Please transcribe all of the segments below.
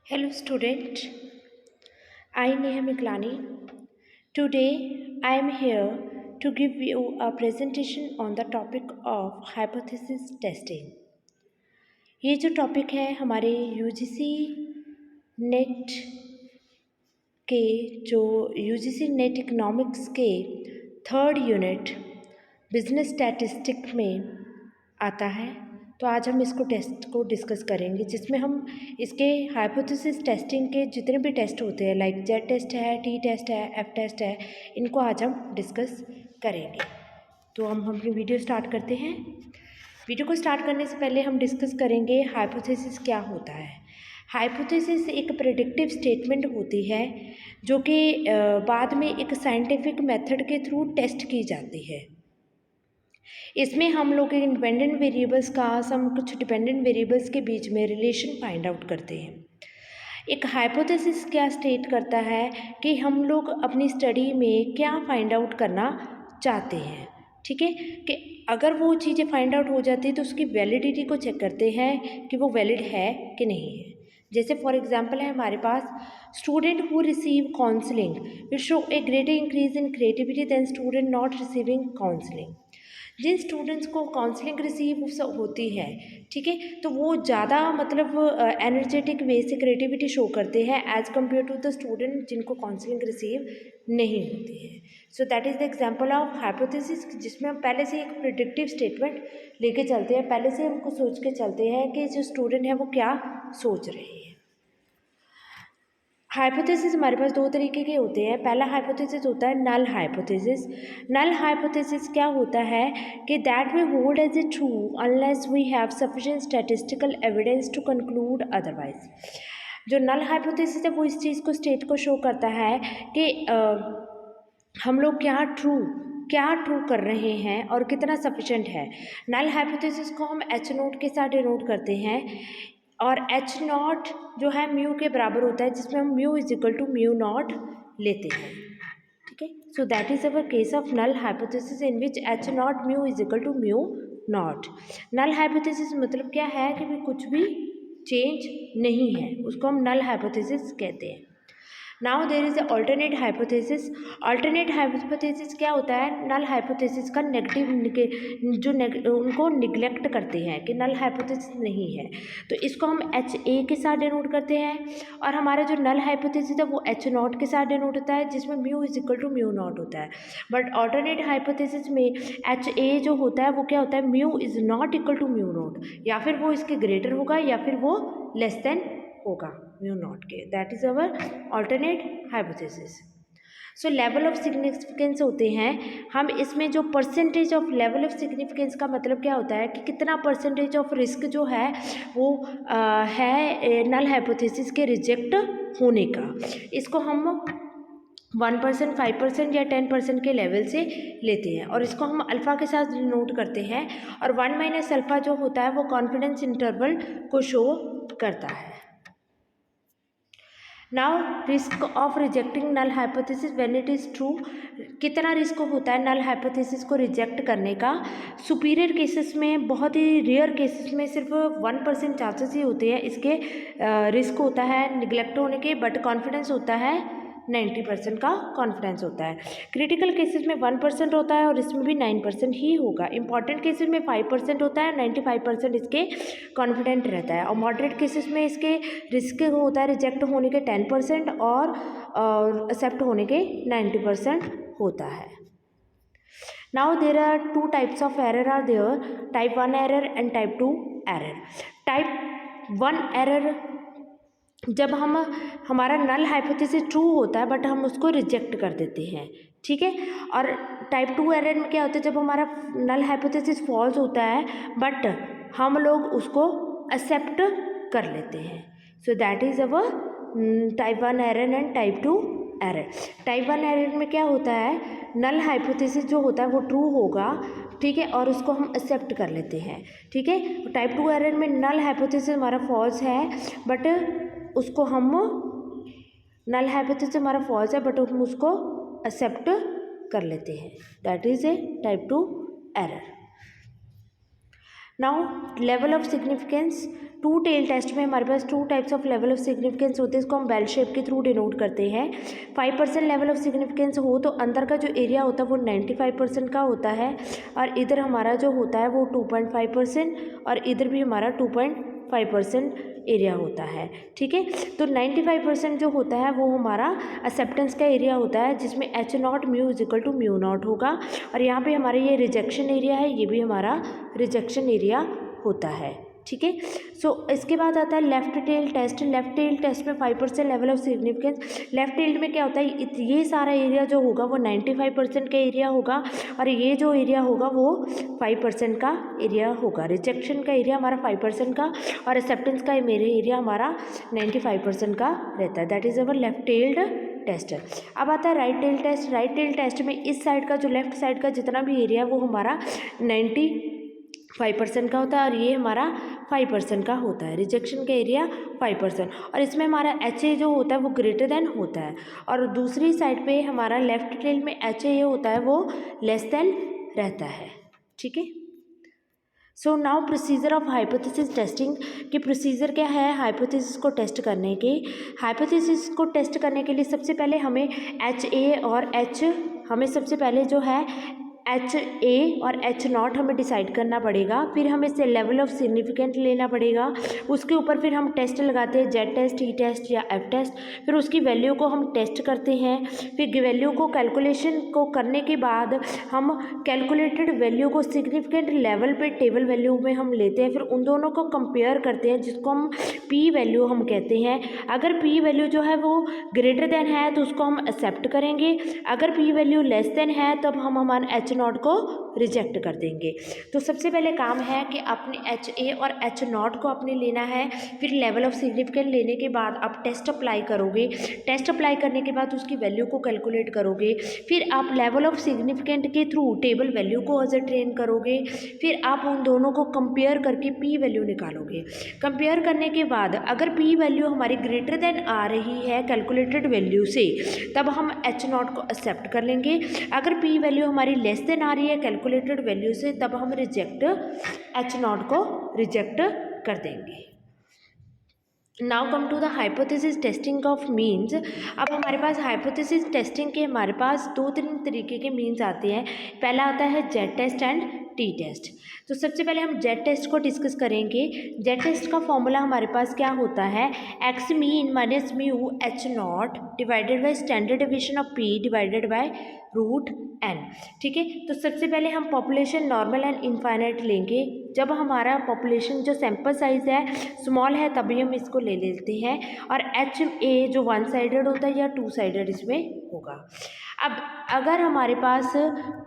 Hello student, I Neha Miklani. Today I am here to give you a presentation on the topic of hypothesis testing. ये जो topic है हमारे UGC net के जो UGC net economics के third unit business statistic में आता है। तो आज हम इसको टेस्ट को डिस्कस करेंगे जिसमें हम इसके हाइपोथेसिस टेस्टिंग के जितने भी टेस्ट होते हैं लाइक जेड टेस्ट है, टी टेस्ट है, एफ टेस्ट है, इनको आज हम डिस्कस करेंगे। तो हम अपनी वीडियो स्टार्ट करते हैं। वीडियो को स्टार्ट करने से पहले हम डिस्कस करेंगे हाइपोथेसिस क्या होता है। हाइपोथेसिस एक प्रेडिक्टिव स्टेटमेंट होती है जो कि बाद में एक साइंटिफिक मेथड के थ्रू टेस्ट की जाती है। इसमें हम लोग इंडिपेंडेंट वेरिएबल्स का सम कुछ डिपेंडेंट वेरिएबल्स के बीच में रिलेशन फाइंड आउट करते हैं। एक हाइपोथेसिस क्या स्टेट करता है कि हम लोग अपनी स्टडी में क्या फाइंड आउट करना चाहते हैं। ठीक है कि अगर वो चीज़ें फाइंड आउट हो जाती है तो उसकी वैलिडिटी को चेक करते हैं कि वो वैलिड है कि नहीं है। जैसे फॉर एग्जांपल है हमारे पास student who receive counselling will show a greater increase in creativity than student not receiving counselling. जिन स्टूडेंट्स को काउंसलिंग रिसीव होती है, ठीक है, तो वो ज़्यादा मतलब एनर्जेटिक वे से क्रिएटिविटी शो करते हैं as compare to the student जिनको काउंसलिंग रिसीव नहीं होती है। So that is the example of hypothesis जिसमें हम पहले से एक प्रिडिक्टिव स्टेटमेंट लेके चलते हैं, पहले से हमको सोच के चलते हैं कि जो स्टूडेंट है वो क्या सोच रहे हैं। हाइपोथेसिस हमारे पास दो तरीके के होते हैं। पहला हाइपोथेसिस होता है नल हाइपोथेसिस। नल हाइपोथेसिस क्या होता है कि that we hold as a true unless we have sufficient statistical evidence to conclude otherwise. जो नल हाइपोथेसिस है वो इस चीज़ को स्टेट को शो करता है कि हम लोग क्या ट्रू कर रहे हैं और कितना सफिशेंट है। नल हाइपोथेसिस को हम एच नोट के साथ डिनोट करते हैं और एच नॉट जो है म्यू के बराबर होता है जिसमें हम mu is equal to mu naught लेते हैं। ठीक है, so that is our case of null hypothesis in which H naught mu is equal to mu naught. Null hypothesis मतलब क्या है कि भी कुछ भी चेंज नहीं है, उसको हम नल हाइपोथेसिस कहते हैं। Now there is alternate hypothesis. Alternate hypothesis क्या होता है, नल हाइपोथेसिस का उनको निगलेक्ट करते हैं कि नल हाइपोथेसिस नहीं है, तो इसको हम एच ए के साथ डिनोट करते हैं। और हमारा जो नल हाइपोथेसिस है वो एच नॉट के साथ डिनोट होता है जिसमें mu is equal to mu naught होता है। बट अल्टरनेट हाइपोथेसिस में एच ए जो होता है वो क्या होता है, mu is not equal to mu naught, या फिर वो इसके ग्रेटर होगा या फिर वो लेस देन होगा म्यू नॉट के। That is our alternate hypothesis. So level of significance होते हैं हम इसमें जो percentage of level of significance का मतलब क्या होता है कि कितना परसेंटेज ऑफ रिस्क जो है वो है नल हाइपोथेसिस के रिजेक्ट होने का। इसको हम 1%, 5% या 10% के लेवल से लेते हैं और इसको हम अल्फ़ा के साथ नोट करते हैं और 1 माइनस अल्फ़ा जो होता है वो कॉन्फिडेंस इंटरवल को शो करता है। Now risk of rejecting null hypothesis when it is true. कितना रिस्क होता है नल हाइपोथेसिस को रिजेक्ट करने का। सुपीरियर केसेस में, बहुत ही रेयर केसेस में सिर्फ 1% चांसेस ही होते हैं इसके रिस्क होता है निगलेक्ट होने के, बट कॉन्फिडेंस होता है 90% का कॉन्फिडेंस होता है। क्रिटिकल केसेस में 1% होता है और इसमें भी 9% ही होगा। इंपॉर्टेंट केसेस में 5% होता है, 95% इसके कॉन्फिडेंट रहता है। और मॉडरेट केसेस में इसके रिस्क होता है रिजेक्ट होने के 10% और एक्सेप्ट होने के 90% होता है। Now there are two types of error are there, type 1 error and type 2 error. Type 1 error जब हमारा नल हाइपोथेसिस ट्रू होता है बट हम उसको रिजेक्ट कर देते हैं, ठीक है। और टाइप 2 एरर में क्या होता है, जब हमारा नल हाइपोथेसिस फॉल्स होता है बट हम लोग उसको एक्सेप्ट कर लेते हैं। सो that is our type 1 error and type 2 error. Type 1 error में क्या होता है, नल हाइपोथेसिस जो होता है वो ट्रू होगा, ठीक है, और उसको हम एक्सेप्ट कर लेते हैं, ठीक है। टाइप 2 एरर में नल हाइपोथेसिस हमारा फॉल्स है बट उसको हम नल हाइपोथेसिस हमारा फॉल्स है बट हम उसको एक्सेप्ट कर लेते हैं। That is a type 2 error. Now level of significance two tail test में हमारे पास 2 types of level of significance होते हैं, इसको हम बेल शेप के थ्रू डिनोट करते हैं। 5% लेवल ऑफ सिग्निफिकेंस हो तो अंदर का जो एरिया होता है वो 95% का होता है, और इधर हमारा जो होता है वो 2.5%, और इधर भी हमारा 2.5% एरिया होता है। ठीक है, तो 95% जो होता है वो हमारा एक्सेप्टेंस का एरिया होता है, जिसमें H0 mu is equal to mu naught होगा, और यहाँ पे हमारे ये रिजेक्शन एरिया है, ये भी हमारा रिजेक्शन एरिया होता है। ठीक है, सो इसके बाद आता है left tail test. Left tail test में 5% level of significance. Left tail में क्या होता है, ये सारा एरिया जो होगा वो 95% का एरिया होगा, और ये जो एरिया होगा वो 5% का एरिया होगा। रिजेक्शन का एरिया हमारा 5% का, और एक्सेप्टेंस का मेरे एरिया हमारा 95% का रहता है। That is our left tailed test. अब आता है right tail test. Right tail test में इस साइड का जो लेफ्ट साइड का जितना भी एरिया वो हमारा 95% का होता है, और ये हमारा 5% का होता है। रिजेक्शन का एरिया 5%, और इसमें हमारा HA जो होता है वो ग्रेटर देन होता है, और दूसरी साइड पे हमारा लेफ्ट टेल में HA होता है वो लेस देन रहता है। ठीक है, so now procedure of hypothesis testing. कि प्रोसीजर क्या है हाइपोथेसिस को टेस्ट करने के। हाइपोथेसिस को टेस्ट करने के लिए सबसे पहले हमें HA और हमें सबसे पहले जो है HA और H0 हमें डिसाइड करना पड़ेगा। फिर हमें से लेवल ऑफ सिग्निफिकेंट लेना पड़ेगा, उसके ऊपर फिर हम टेस्ट लगाते हैं, Z टेस्ट, T टेस्ट या F टेस्ट। फिर उसकी वैल्यू को हम टेस्ट करते हैं। फिर वैल्यू को कैलकुलेशन को करने के बाद हम कैलकुलेटेड वैल्यू को सिग्निफिकेंट लेवल पे टेबल वैल्यू में हम लेते हैं। फिर उन दोनों को कंपेयर करते हैं, जिसको हम P वैल्यू हम कहते हैं। अगर P वैल्यू जो है वो ग्रेटर देन है तो उसको हम एक्सेप्ट करेंगे, अगर P वैल्यू लेस देन है तब हम हमारे H0 को रिजेक्ट कर देंगे। तो सबसे पहले काम है कि अपने HA और H0 को अपने लेना है। फिर लेवल ऑफ सिग्निफिकेंट लेने के बाद आप टेस्ट अप्लाई करोगे। टेस्ट अप्लाई करने के बाद उसकी वैल्यू को कैलकुलेट करोगे। फिर आप लेवल ऑफ सिग्निफिकेंट के थ्रू टेबल वैल्यू को ट्रेन करोगे। फिर आप उन दोनों को कंपेयर करके P वैल्यू निकालोगे। कंपेयर करने के बाद अगर P वैल्यू हमारी ग्रेटर देन आ रही है कैलकुलेटेड वैल्यू से, तब हम H0 को एक्सेप्ट कर लेंगे। अगर P वैल्यू हमारी लेस देन आ रही है कैलकुलेटेड वैल्यू से, तब हम H0 को रिजेक्ट कर देंगे। Now come to the hypothesis testing of means. अब हमारे पास हाइपोथेसिस टेस्टिंग के हमारे पास 2-3 तरीके के मीन्स आते हैं। पहला आता है Z test and T test. तो सबसे पहले हम Z टेस्ट को डिस्कस करेंगे। Z टेस्ट का फॉर्मूला हमारे पास क्या होता है, x mean minus mu H0 divided by standard division of P divided by root n। ठीक है, तो सबसे पहले हम पॉपुलेशन नॉर्मल एंड इनफाइनाइट लेंगे। जब हमारा पॉपुलेशन जो सैंपल साइज है स्मॉल है तभी हम इसको ले लेते हैं, और HA जो 1 साइडेड होता है या 2 साइडेड इसमें होगा। अब अगर हमारे पास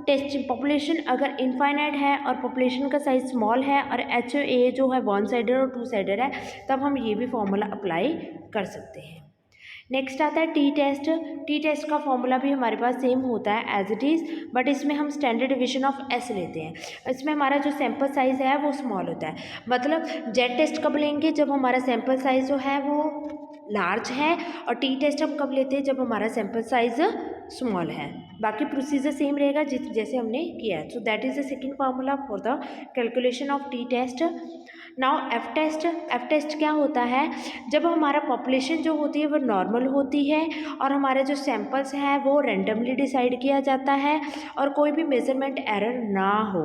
टेस्ट पॉपुलेशन अगर इनफाइनाइट है और पॉपुलेशन का साइज स्मॉल है और HA जो है 1 साइडेड और 2 साइडेड है, तब हम ये भी फॉर्मूला अप्लाई कर सकते हैं। नेक्स्ट आता है टी टेस्ट। टी टेस्ट का फॉर्मूला भी हमारे पास सेम होता है एज इट इज़, बट इसमें हम स्टैंडर्ड डिवीजन ऑफ S लेते हैं। इसमें हमारा जो सैंपल साइज़ है वो स्मॉल होता है। मतलब जेड टेस्ट कब लेंगे, जब हमारा सैंपल साइज़ जो है वो लार्ज है, और टी टेस्ट हम कब लेते हैं, जब हमारा सैंपल साइज़ स्मॉल है। बाकी प्रोसीजर सेम रहेगा जैसे हमने किया है। So that is the second formula for the calculation of T test. Now F test. F test क्या होता है, जब हमारा पॉपुलेशन जो होती है वो नॉर्मल होती है और हमारे जो सैंपल्स हैं वो रैंडमली डिसाइड किया जाता है और कोई भी मेजरमेंट एरर ना हो,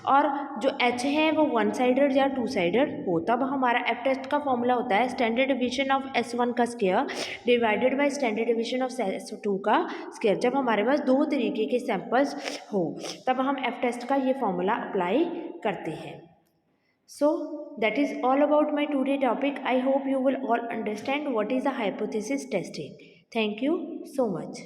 और जो एच है वो 1 साइडेड या 2 साइडेड हो, तब हमारा एफ टेस्ट का फॉर्मूला होता है स्टैंडर्ड डिवीजन ऑफ S1 का square divided by standard division of S2 का स्क्वायर। जब हमारे पास 2 तरीके के सैंपल्स हो तब हम एफ टेस्ट का ये फॉर्मूला अप्लाई करते हैं। So that is all about my today topic. I hope you will all understand what is a hypothesis testing. Thank you so much.